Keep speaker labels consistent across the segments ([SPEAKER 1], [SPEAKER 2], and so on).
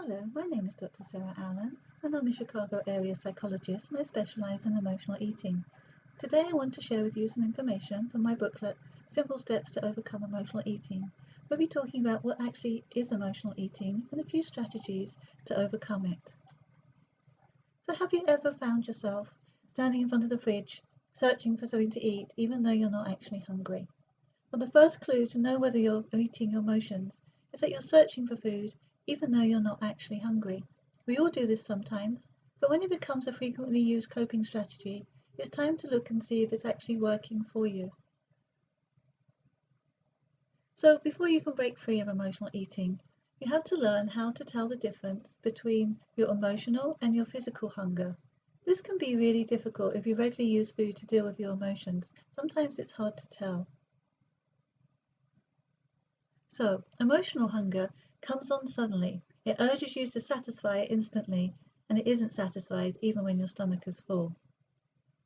[SPEAKER 1] Hello, my name is Dr. Sarah Allen, and I'm a Chicago area psychologist and I specialize in emotional eating. Today I want to share with you some information from my booklet, Simple Steps to Overcome Emotional Eating. We'll be talking about what actually is emotional eating and a few strategies to overcome it. So have you ever found yourself standing in front of the fridge, searching for something to eat, even though you're not actually hungry? Well, the first clue to know whether you're eating your emotions is that you're searching for food even though you're not actually hungry. We all do this sometimes, but when it becomes a frequently used coping strategy, it's time to look and see if it's actually working for you. So before you can break free of emotional eating, you have to learn how to tell the difference between your emotional and your physical hunger. This can be really difficult if you regularly use food to deal with your emotions. Sometimes it's hard to tell. So, emotional hunger comes on suddenly. It urges you to satisfy it instantly, and it isn't satisfied even when your stomach is full.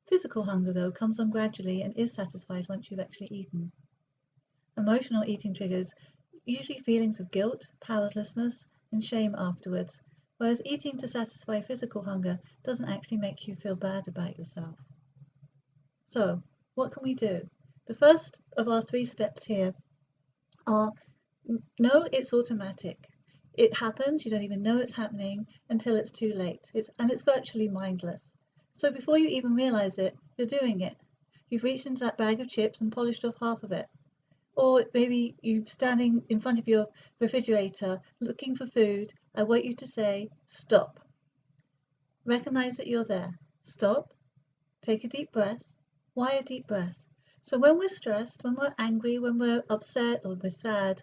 [SPEAKER 1] Physical hunger, though, comes on gradually and is satisfied once you've actually eaten. Emotional eating triggers usually feelings of guilt, powerlessness, and shame afterwards, whereas eating to satisfy physical hunger doesn't actually make you feel bad about yourself. So, what can we do? The first of our 3 steps here are no, it's automatic. It happens, you don't even know it's happening until it's too late. It's virtually mindless. So before you even realize it, you're doing it. You've reached into that bag of chips and polished off half of it. Or maybe you're standing in front of your refrigerator looking for food. I want you to say, stop. Recognize that you're there. Stop. Take a deep breath. Why a deep breath? So when we're stressed, when we're angry, when we're upset or we're sad,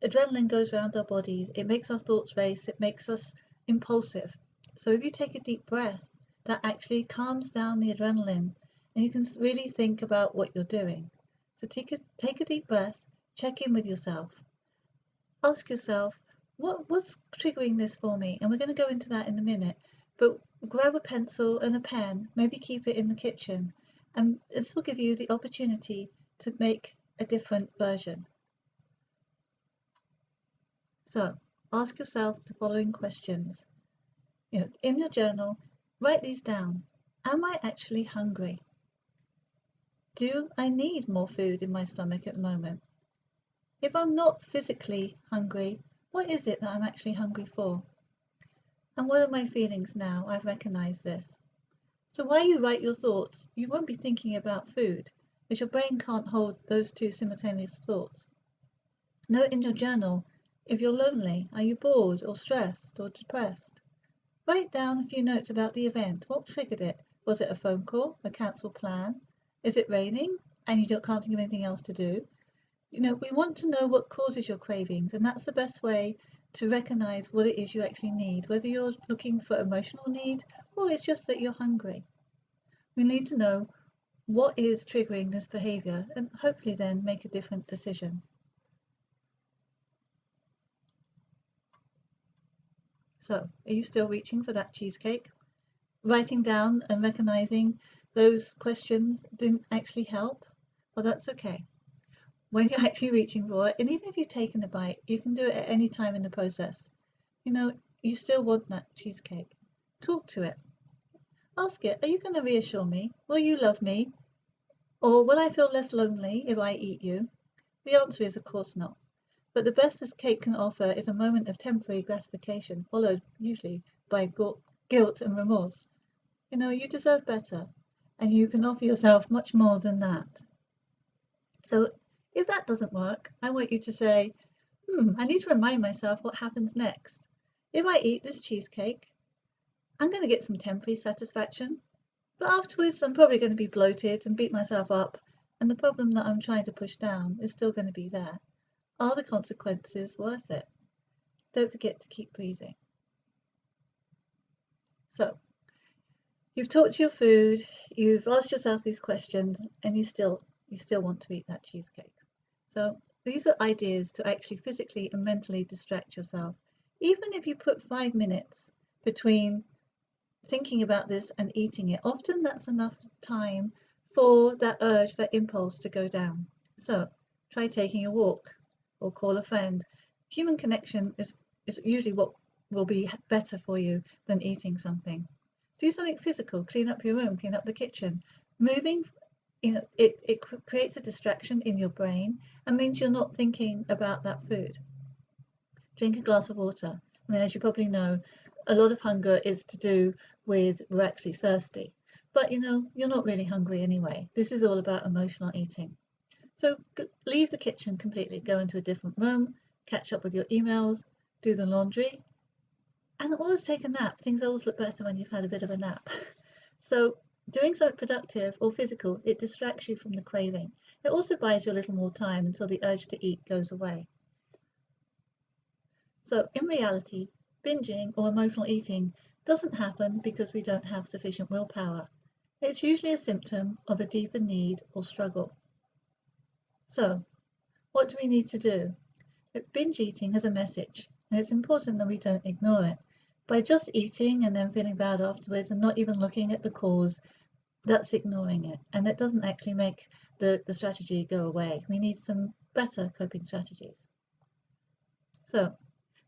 [SPEAKER 1] adrenaline goes around our bodies. It makes our thoughts race. It makes us impulsive. So if you take a deep breath, that actually calms down the adrenaline and you can really think about what you're doing. So take a deep breath, check in with yourself. Ask yourself, what's triggering this for me? And we're going to go into that in a minute. But grab a pencil and a pen, maybe keep it in the kitchen. And this will give you the opportunity to make a different version. So ask yourself the following questions. In your journal, write these down. Am I actually hungry? Do I need more food in my stomach at the moment? If I'm not physically hungry, what is it that I'm actually hungry for? And what are my feelings now I've recognized this? So while you write your thoughts, you won't be thinking about food, as your brain can't hold those two simultaneous thoughts. Note in your journal, if you're lonely, are you bored or stressed or depressed? Write down a few notes about the event. What triggered it? Was it a phone call, a cancelled plan? Is it raining and you can't think of anything else to do? We want to know what causes your cravings, and that's the best way to recognize what it is you actually need, whether you're looking for emotional need or it's just that you're hungry. We need to know what is triggering this behavior and hopefully then make a different decision. So, are you still reaching for that cheesecake? Writing down and recognizing those questions didn't actually help? Well, that's okay. When you're actually reaching for it, and even if you've taken a bite, you can do it at any time in the process. You still want that cheesecake. Talk to it. Ask it, are you going to reassure me? Will you love me? Or will I feel less lonely if I eat you? The answer is, of course not. But the best this cake can offer is a moment of temporary gratification, followed usually by guilt and remorse. You deserve better, and you can offer yourself much more than that. So if that doesn't work, I want you to say, I need to remind myself what happens next. If I eat this cheesecake, I'm going to get some temporary satisfaction, but afterwards I'm probably going to be bloated and beat myself up, and the problem that I'm trying to push down is still going to be there. Are the consequences worth it? Don't forget to keep breathing. So, you've talked to your food, you've asked yourself these questions, and you still want to eat that cheesecake. So these are ideas to actually physically and mentally distract yourself. Even if you put 5 minutes between thinking about this and eating it, often that's enough time for that urge, that impulse to go down. So try taking a walk or call a friend. Human connection is usually what will be better for you than eating something. Do something physical, clean up your room, clean up the kitchen. Moving, it creates a distraction in your brain and means you're not thinking about that food. Drink a glass of water. I mean, as you probably know, a lot of hunger is to do with we're actually thirsty. But you're not really hungry anyway. This is all about emotional eating. So leave the kitchen completely, go into a different room, catch up with your emails, do the laundry, and always take a nap. Things always look better when you've had a bit of a nap. So doing something productive or physical, it distracts you from the craving. It also buys you a little more time until the urge to eat goes away. So in reality, binging or emotional eating doesn't happen because we don't have sufficient willpower. It's usually a symptom of a deeper need or struggle. So what do we need to do? Binge eating has a message, and it's important that we don't ignore it. By just eating and then feeling bad afterwards and not even looking at the cause, that's ignoring it, and it doesn't actually make the strategy go away. We need some better coping strategies. So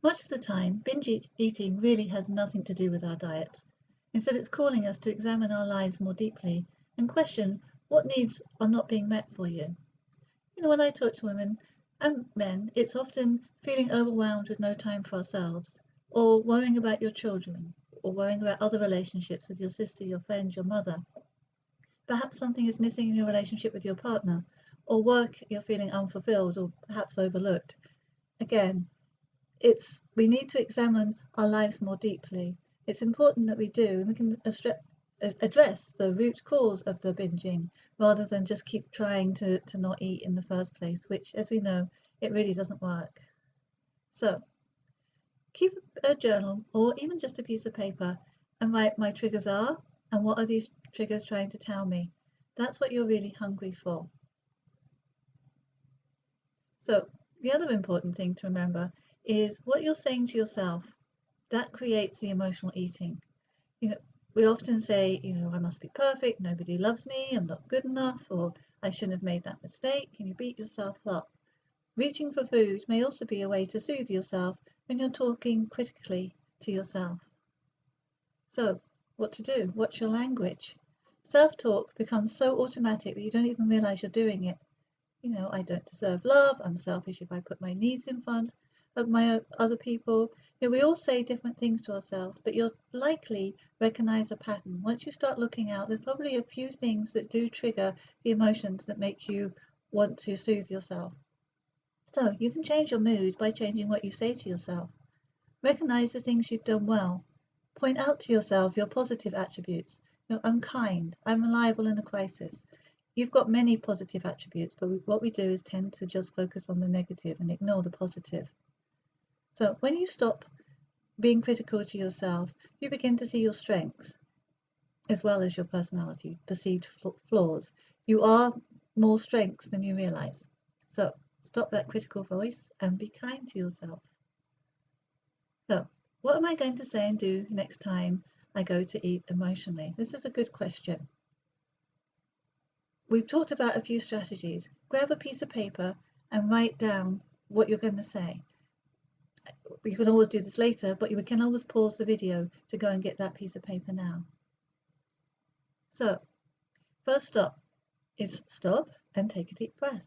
[SPEAKER 1] much of the time, binge eating really has nothing to do with our diets. Instead, it's calling us to examine our lives more deeply and question what needs are not being met for you. When I talk to women and men, it's often feeling overwhelmed with no time for ourselves, or worrying about your children, or worrying about other relationships with your sister, your friend, your mother. Perhaps something is missing in your relationship with your partner, or work you're feeling unfulfilled or perhaps overlooked. Again, we need to examine our lives more deeply. It's important that we do, and we can address the root cause of the binging rather than just keep trying to not eat in the first place, which, as we know, it really doesn't work. So keep a journal or even just a piece of paper and write my triggers are and what are these triggers trying to tell me. That's what you're really hungry for. So the other important thing to remember is what you're saying to yourself. That creates the emotional eating. We often say, I must be perfect, nobody loves me, I'm not good enough, or I shouldn't have made that mistake, and you beat yourself up. Reaching for food may also be a way to soothe yourself when you're talking critically to yourself. So, what to do? What's your language? Self-talk becomes so automatic that you don't even realize you're doing it. I don't deserve love, I'm selfish if I put my needs in front of my other people. We all say different things to ourselves, but you'll likely recognize a pattern. Once you start looking out, there's probably a few things that do trigger the emotions that make you want to soothe yourself. So you can change your mood by changing what you say to yourself. Recognize the things you've done well. Point out to yourself your positive attributes. I'm kind, I'm reliable in a crisis. You've got many positive attributes, but what we do is tend to just focus on the negative and ignore the positive. So when you stop being critical to yourself, you begin to see your strengths as well as your personality, perceived flaws. You are more strengths than you realize. So stop that critical voice and be kind to yourself. So what am I going to say and do next time I go to eat emotionally? This is a good question. We've talked about a few strategies. Grab a piece of paper and write down what you're going to say. You can always do this later, but you can always pause the video to go and get that piece of paper now. So, first stop is stop and take a deep breath.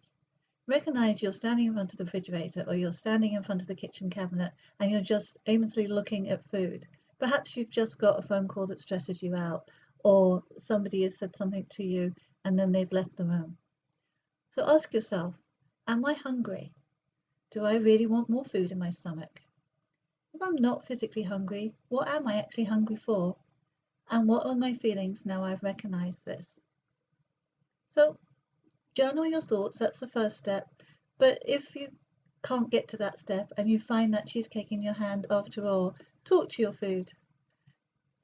[SPEAKER 1] Recognize you're standing in front of the refrigerator or you're standing in front of the kitchen cabinet and you're just aimlessly looking at food. Perhaps you've just got a phone call that stresses you out, or somebody has said something to you and then they've left the room. So ask yourself, am I hungry? Do I really want more food in my stomach? If I'm not physically hungry, what am I actually hungry for? And what are my feelings now I've recognized this? So journal your thoughts, that's the first step. But if you can't get to that step and you find that cheesecake in your hand after all, talk to your food.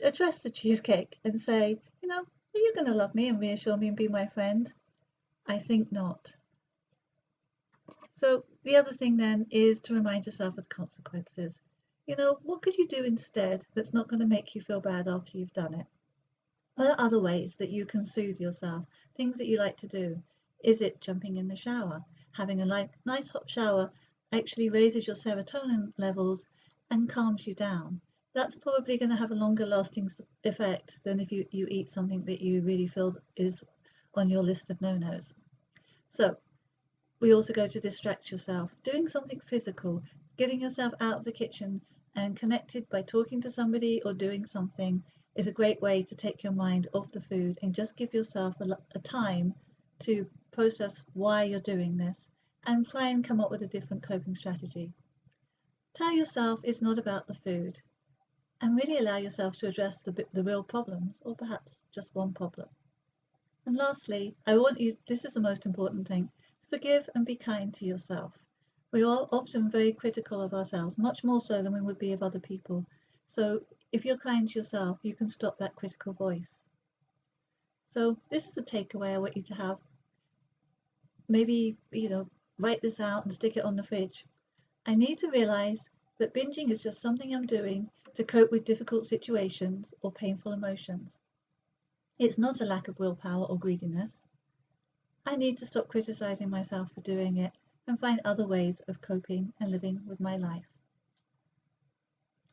[SPEAKER 1] Address the cheesecake and say, are you going to love me and reassure me and be my friend? I think not. So the other thing then is to remind yourself of the consequences. What could you do instead that's not going to make you feel bad after you've done it? What are other ways that you can soothe yourself? Things that you like to do. Is it jumping in the shower? Having a nice hot shower actually raises your serotonin levels and calms you down, that's probably going to have a longer lasting effect than if you eat something that you really feel is on your list of no-nos. So we also go to distract yourself. Doing something physical, getting yourself out of the kitchen and connected by talking to somebody or doing something is a great way to take your mind off the food and just give yourself a time to process why you're doing this and try and come up with a different coping strategy. Tell yourself it's not about the food and really allow yourself to address the real problems or perhaps just one problem. And lastly, I want you, this is the most important thing, forgive and be kind to yourself. We are often very critical of ourselves, much more so than we would be of other people. So if you're kind to yourself, you can stop that critical voice. So this is a takeaway I want you to have. Maybe, write this out and stick it on the fridge. I need to realize that binging is just something I'm doing to cope with difficult situations or painful emotions. It's not a lack of willpower or greediness. I need to stop criticizing myself for doing it and find other ways of coping and living with my life.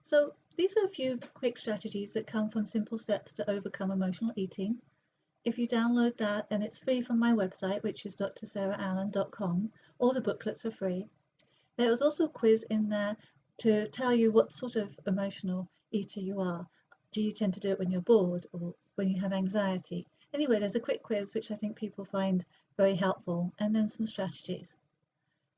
[SPEAKER 1] So these are a few quick strategies that come from Simple Steps to Overcome Emotional Eating. If you download that, and it's free from my website, which is drsarallen.com, all the booklets are free. There was also a quiz in there to tell you what sort of emotional eater you are. Do you tend to do it when you're bored or when you have anxiety? Anyway, there's a quick quiz which I think people find very helpful, and then some strategies.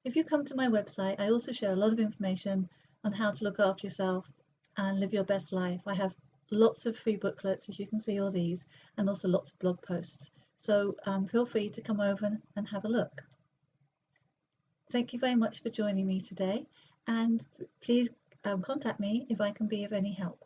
[SPEAKER 1] If you come to my website, I also share a lot of information on how to look after yourself and live your best life. I have lots of free booklets, as you can see all these, and also lots of blog posts. So feel free to come over and have a look. Thank you very much for joining me today, and please contact me if I can be of any help.